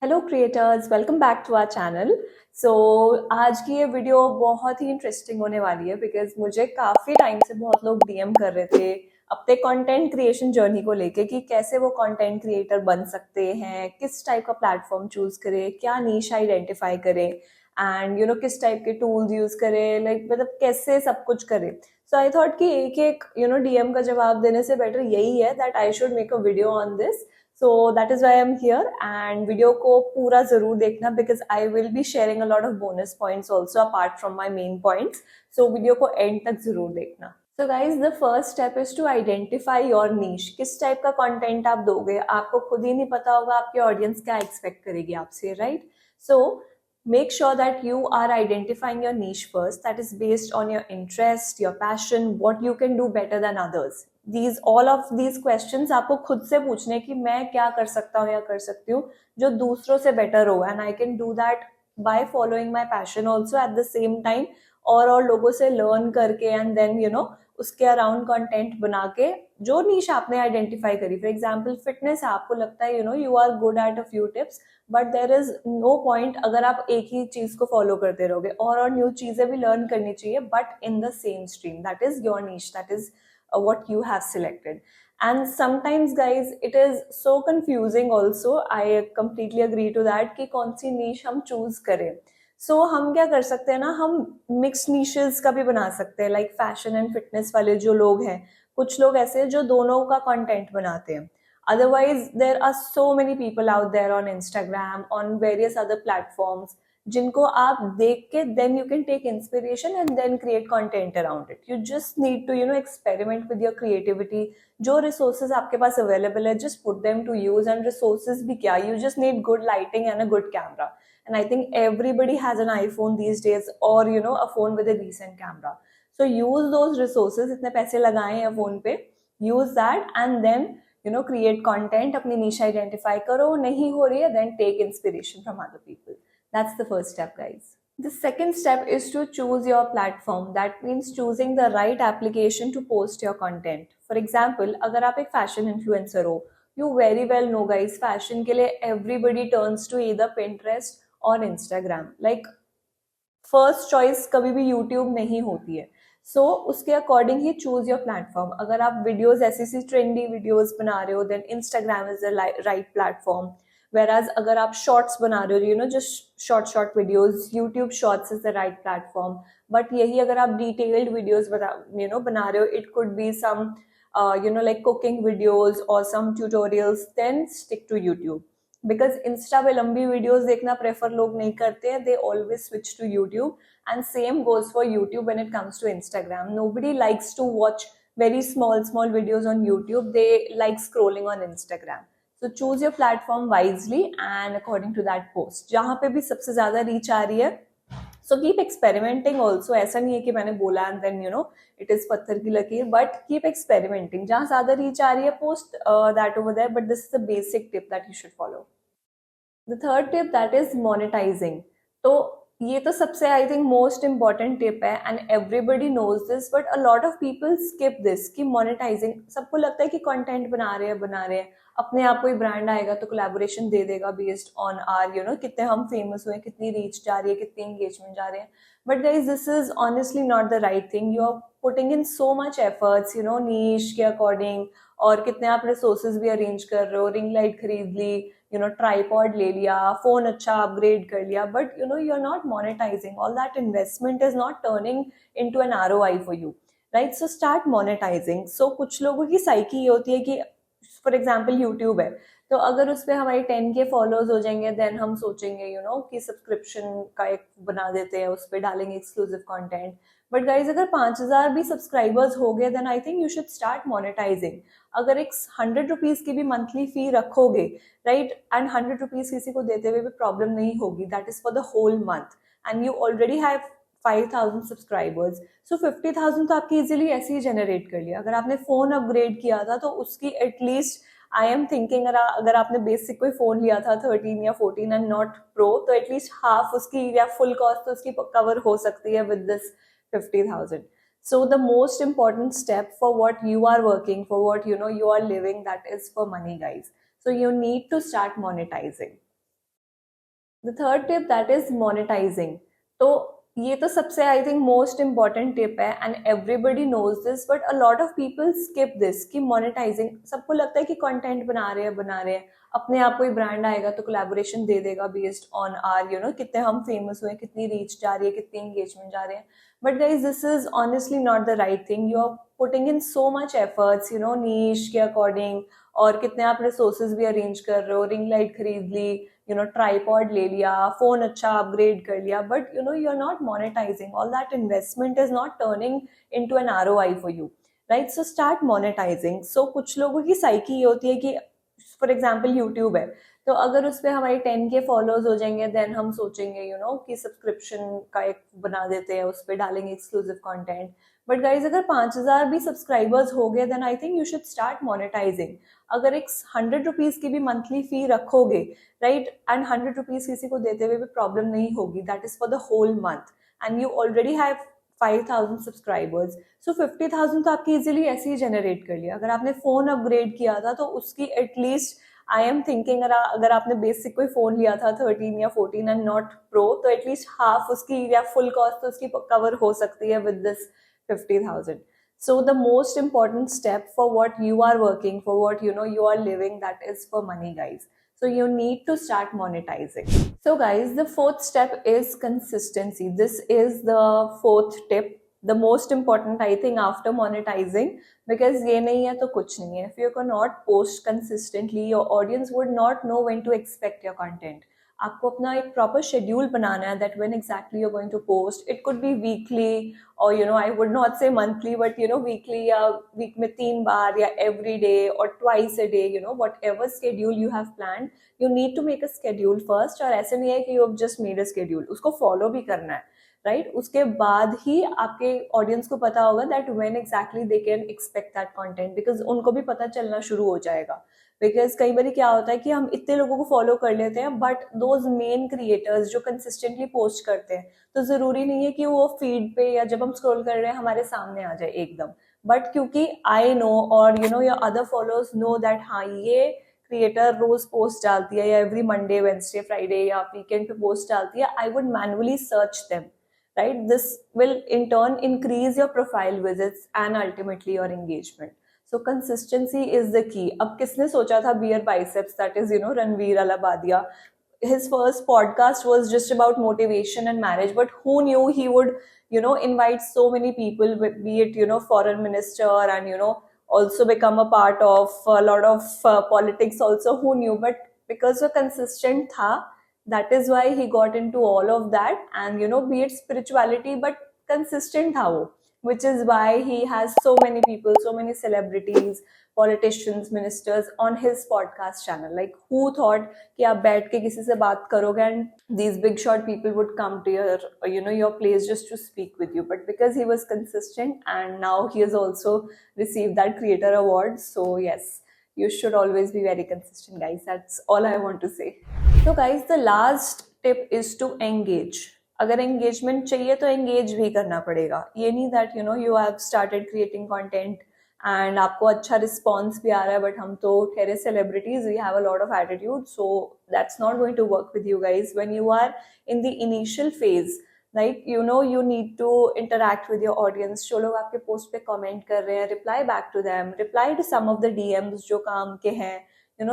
Hello creators, welcome back to our channel. So आज की ये वीडियो बहुत ही इंटरेस्टिंग होने वाली है बिकॉज मुझे काफ़ी टाइम से बहुत लोग डीएम कर रहे थे अपने कंटेंट क्रिएशन जर्नी को लेके कि कैसे वो कंटेंट क्रिएटर बन सकते हैं, किस टाइप का प्लेटफॉर्म चूज करें, क्या नीश आइडेंटिफाई करें एंड किस टाइप के टूल्स यूज करें, लाइक मतलब कैसे सब कुछ करें। सो आई थॉट कि एक एक डीएम का जवाब देने से बेटर यही है that I should make a video on this. So that is why I'm here and video को पूरा जरूर देखना because I will be sharing a lot of bonus points also apart from my main points. So video को end तक जरूर देखना। So guys, the first step is to identify your niche. किस type का कंटेंट आप दोगे, आपको खुद ही नहीं पता होगा आपकी ऑडियंस क्या एक्सपेक्ट करेगी आपसे, right? So make sure that you are identifying your niche first, that is based on your interest, your passion, what you can do better than others. All of these questions आपको खुद से पूछने कि मैं क्या कर सकता हूँ या कर सकती हूँ जो दूसरों से बेटर हो, and I can do that by following my passion also at the same time, और लोगों से लर्न करके एंड देन उसके अराउंड कंटेंट बना के जो नीश आपने आइडेंटिफाई करी। फॉर एग्जाम्पल फिटनेस है, आपको लगता है you are good at a few tips, but there is no point अगर आप एक ही चीज को फॉलो करते रहोगे, और न्यू चीजें भी लर्न करनी चाहिए but in the same stream. That is your niche, that is what you have selected. And sometimes guys it is so confusing also, I completely agree to that कि कौन सी niche हम choose करें। So हम क्या कर सकते हैं ना, हम mixed niches का भी बना सकते हैं, like fashion and fitness वाले जो लोग हैं, कुछ लोग ऐसे हैं जो दोनों का content बनाते हैं। Otherwise there are so many people out there on Instagram, on various other platforms जिनको आप देख के then you can take inspiration and then create content around it. You just need to experiment with your creativity. जो resources आपके पास available है, just put them to use. And resources भी क्या, you just need good lighting and a good camera. And I think everybody has an iPhone these days, or a phone with a decent camera. So use those resources. इतने पैसे लगाए हैं phone पे, use that and then create content. अपनी niche identify करो, नहीं हो रही है then take inspiration from other people. That's the first step, guys. The second step is to choose your platform. That means choosing the right application to post your content. For example, अगर आप एक fashion influencer हो, you very well know guys, fashion के लिए everybody turns to either Pinterest or Instagram. Like first choice कभी भी YouTube नहीं होती है। So उसके अकॉर्डिंग ही चूज योर प्लेटफॉर्म। अगर आप वीडियोस ऐसी ट्रेंडी वीडियोस बना रहे हो then Instagram is the right platform. Whereas अगर आप शॉर्ट्स बना रहे हो just short videos, YouTube shorts is the right platform. But यही अगर आप डिटेल्ड वीडियोस बना रहे हो, it could be some like cooking videos or some tutorials, then stick to YouTube. Because Insta पे लंबी वीडियोस देखना प्रेफर लोग नहीं करते हैं, they always switch to YouTube. And same goes for YouTube when it comes to Instagram. Nobody likes to watch very small videos on YouTube. They like scrolling on Instagram. So choose your platform wisely and according to that post. जहाँ पे भी सबसे ज्यादा reach आ रही है, so keep experimenting also. ऐसा नहीं है कि मैंने बोला and then it is पत्थर की लकीर, but keep experimenting. जहाँ ज्यादा रीच आ रही है post that over there, but this is the basic tip that you should follow. The third tip, that is monetizing. तो ये तो सबसे I think most important tip है and everybody knows this, but a lot of people skip this कि monetising. सबको लगता है कि कंटेंट बना रहे हैं, अपने आप कोई ब्रांड आएगा तो कोलैबोरेशन दे देगा बेस्ड ऑन आर कितने हम फेमस हुए, कितनी रीच जा रही है, कितनी एंगेजमेंट जा रहे हैं। But guys this is honestly not the right thing. You are putting in so much efforts niche के अकॉर्डिंग, और कितने आप रिसोर्सेज भी अरेंज कर रहे हो, रिंग लाइट खरीद ली, ट्राईपॉड ले लिया, फोन अच्छा अपग्रेड कर लिया, but you are not monetising. All that investment is not turning into an ROI for you, right? So start monetising. So कुछ लोगों की साइकी ये होती है कि फॉर एग्जाम्पल यूट्यूब है, तो अगर उस पर हमारी 10K फॉलोअर्स हो जाएंगे देन हम सोचेंगे कि सब्सक्रिप्शन का एक बना देते हैं, उस पर डालेंगे एक्सक्लूसिव कंटेंट। बट गाइज अगर 5,000 भी सब्सक्राइबर्स हो गए then I think you should start monetising. अगर एक 100 रुपीज की भी मंथली फी रखोगे, राइट, एंड 100 रुपीज किसी को देते हुए भी प्रॉब्लम नहीं होगी, that is for the whole month and you already have 5,000 subscribers. So 50,000 तो आपकी इजिली ऐसे ही जनरेट कर लिया। अगर आपने फोन अपग्रेड किया था तो उसकी एटलीस्ट आई एम थिंकिंग, अगर आपने बेसिक कोई फोन लिया था 13 या 14 एंड नॉट प्रो, तो एटलीस्ट हाफ उसकी या फुल कॉस्ट तो उसकी कवर हो सकती है with this 50,000. So the most important step for what you are working for, what you are living, that is for money, guys. So you need to start monetizing. The third tip that is monetizing. तो ये तो सबसे I think most important tip है and everybody knows this, but a lot of people skip this कि monetising. सबको लगता है कि कंटेंट बना रहे हैं, अपने आप कोई ब्रांड आएगा तो कोलैबोरेशन दे देगा बेस्ड ऑन आर कितने हम फेमस हुए, कितनी रीच जा रही है, कितनी एंगेजमेंट जा रहे हैं. But guys this is honestly not the right thing. You are putting in so much efforts niche के अकॉर्डिंग, और कितने आप रिसोर्सेज भी अरेंज कर रहे हो, रिंग लाइट खरीद ली, ट्राईपॉड ले लिया, फोन अच्छा अपग्रेड कर लिया, but you are not monetising. All that investment is not turning into an ROI for you, right? So start monetising. So कुछ लोगों की साइकी ये होती है कि फॉर एग्जाम्पल यूट्यूब है, तो अगर उस पर हमारी 10K फॉलोअर्स हो जाएंगे देन हम सोचेंगे कि सब्सक्रिप्शन का एक बना देते हैं, उस पर डालेंगे एक्सक्लूसिव कंटेंट. बट गाइज अगर 5,000 भी सब्सक्राइबर्स हो गए then I think you should start monetising. अगर एक 100 रुपीज की भी मंथली फी रखोगे, राइट, एंड 100 रुपीज किसी को देते हुए भी प्रॉब्लम नहीं होगी, that is for the whole month and you already have 5,000 subscribers. So 50,000 तो आपकी इजिली ऐसे ही जनरेट कर लिया. अगर आपने फोन अपग्रेड किया था तो उसकी एटलीस्ट आई एम थिंकिंग, अगर आपने बेसिक कोई फोन लिया था 13 या 14 एंड नॉट प्रो, तो एटलीस्ट हाफ उसकी या फुल कॉस्ट तो उसकी कवर हो सकती है with this 50,000. So the most important step for what you are working for, what you are living, that is for money, guys. So you need to start monetizing. So guys, the fourth step is consistency. This is the fourth tip, the most important I think after monetizing, because ये नहीं है तो कुछ नहीं है. If you cannot post consistently, your audience would not know when to expect your content. आपको अपना एक प्रॉपर शेड्यूल बनाना है that when exactly you are going to post. It could be weekly or I would not say monthly, but weekly या week में 3 बार या every day or twice a day, whatever schedule you have plan, you need to make a schedule first. और ऐसे नहीं है कि you have just made a schedule, उसको फॉलो भी करना है, राइट? उसके बाद ही आपके ऑडियंस को पता होगा that when exactly they can expect that content, because उनको भी पता चलना शुरू हो जाएगा. बिकॉज कई बार क्या होता है कि हम इतने लोगों को फॉलो कर लेते हैं, बट दोज मेन क्रिएटर्स जो कंसिस्टेंटली पोस्ट करते हैं, तो जरूरी नहीं है कि वो फीड पे या जब हम स्क्रॉल कर रहे हैं हमारे सामने आ जाए एकदम. बट क्योंकि आई नो और your other followers know that हाँ ये क्रिएटर रोज पोस्ट डालती है या एवरी मंडे वेंसडे फ्राइडे या वीकेंड पे पोस्ट डालती है, I would manually search them, right? This will in turn increase your profile visits and ultimately your engagement. So consistency is the key. अब किसने सोचा था beer biceps, that is Ranveer Alabadia. His first podcast was just about motivation and marriage, but who knew he would invite so many people, be it foreign minister and also become a part of a lot of politics also. Who knew? But because वो consistent था, that is why he got into all of that. And be it spirituality, but consistent tha wo, which is why he has so many people, so many celebrities, politicians, ministers on his podcast channel. Like who thought कि आप बैठ के किसी से बात करोगे and these big shot people would come to your place just to speak with you. But because he was consistent, and now he has also received that creator award. So yes, you should always be very consistent, guys. That's all I want to say. So guys, the last tip is to engage. अगर engagement चाहिए तो engage भी करना पड़ेगा. ये नहीं that you have started creating content and आपको अच्छा response भी आ रहा है, but हम तो ठहरे celebrities, we have a lot of attitude, so that's not going to work with you guys. When you are in the initial phase, like you need to interact with your audience. जो लोग आपके post पे comment कर रहे हैं, reply back to them, reply to some of the DMs जो काम के हैं.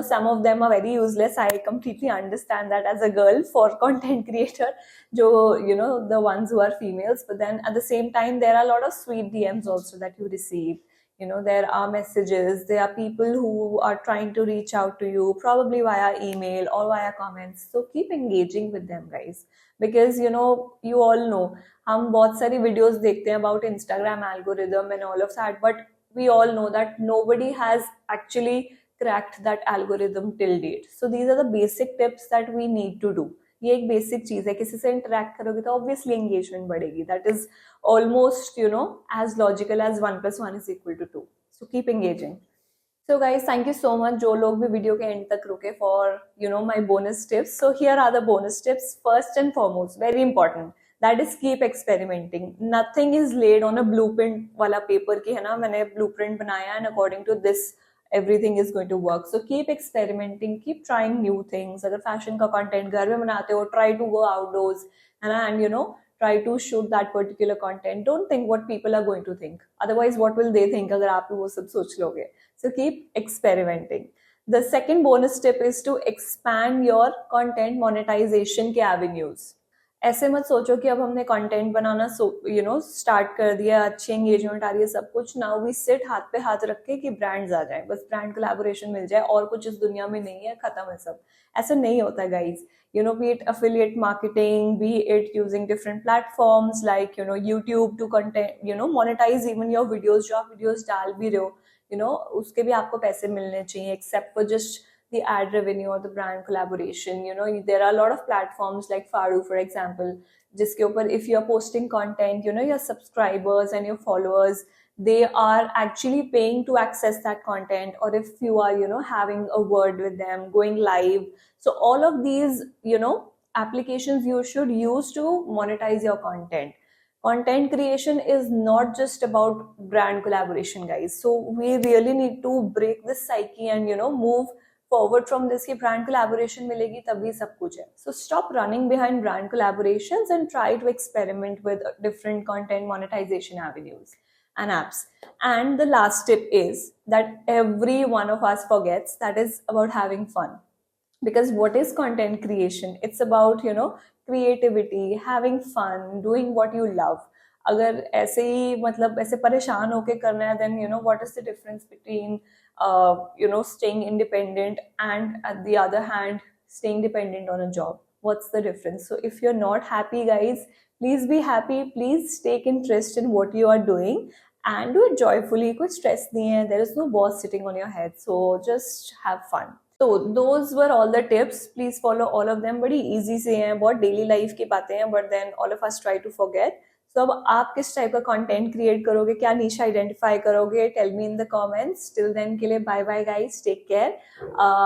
Some of them are very useless. I completely understand that as a girl for content creator, the ones who are females. But then at the same time, there are a lot of sweet DMs also that you receive. There are messages, there are people who are trying to reach out to you, probably via email or via comments. So keep engaging with them, guys. Because, you all know, हम बहुत सारी videos देखते हैं about Instagram algorithm and all of that, but we all know that nobody has actually cracked that algorithm till date. So these are the basic tips that we need to do. ये एक basic चीज है. किसी से interact करोगे तो obviously engagement बढ़ेगी. That is almost as logical as 1+1 is equal to 2. So keep engaging. So guys, thank you so much जो लोग भी वीडियो के एंड तक रुके for my bonus tips. So here are the bonus tips. First and foremost, very important, that is keep experimenting. Nothing is laid on a blueprint वाला paper की है ना, मैंने blueprint बनाया and according to this everything is going to work. So keep experimenting, keep trying new things. अगर fashion का content घर में बनाते हो, try to go outdoors and try to shoot that particular content. Don't think what people are going to think. Otherwise, what will they think अगर आप वो सब सोच लोगे? So keep experimenting. The second bonus tip is to expand your content monetization के avenues. ऐसे मत सोचो कि अब हमने कंटेंट बनाना स्टार्ट कर दिया, अच्छी एंगेजमेंट आ रही है, सब कुछ, नाउ वी सिट हाथ पे हाथ रख के कि ब्रांड्स आ जाए, बस ब्रांड कोलैबोरेशन मिल जाए और कुछ इस दुनिया में नहीं है, खत्म है सब. ऐसा नहीं होता guys. Be it affiliate marketing, be it using different platforms like YouTube to content monetize even your videos. जो आप वीडियोस डाल भी रहे हो उसके भी आपको पैसे मिलने चाहिए, except for just the ad revenue or the brand collaboration. There are a lot of platforms like Faru, for example, जिसके ऊपर if you're posting content, your subscribers and your followers, they are actually paying to access that content, or if you are having a word with them, going live. So all of these applications you should use to monetize your content. Content creation is not just about brand collaboration, guys. So we really need to break this psyche and move forward from this कि brand collaboration मिलेगी तभी सब कुछ है. So stop running behind brand collaborations and try to experiment with different content monetization avenues and apps. And the last tip is that every one of us forgets, that is about having fun. Because what is content creation? It's about creativity, having fun, doing what you love. अगर ऐसे ही मतलब ऐसे परेशान होके करना है, then what is the difference between staying independent and at the other hand staying dependent on a job? What's the difference? So if you're not happy, guys, please be happy. Please take interest in what you are doing and do it joyfully. कोई stress नहीं है. There is no boss sitting on your head. So just have fun. तो those were all the tips. Please follow all of them. बड़ी easy से हैं, बहुत daily life की बातें हैं, but then all of us try to forget. So अब आप किस टाइप का कंटेंट क्रिएट करोगे, क्या नीश आइडेंटिफाई करोगे? Tell me in the comments. Till then के लिए bye bye guys, take care.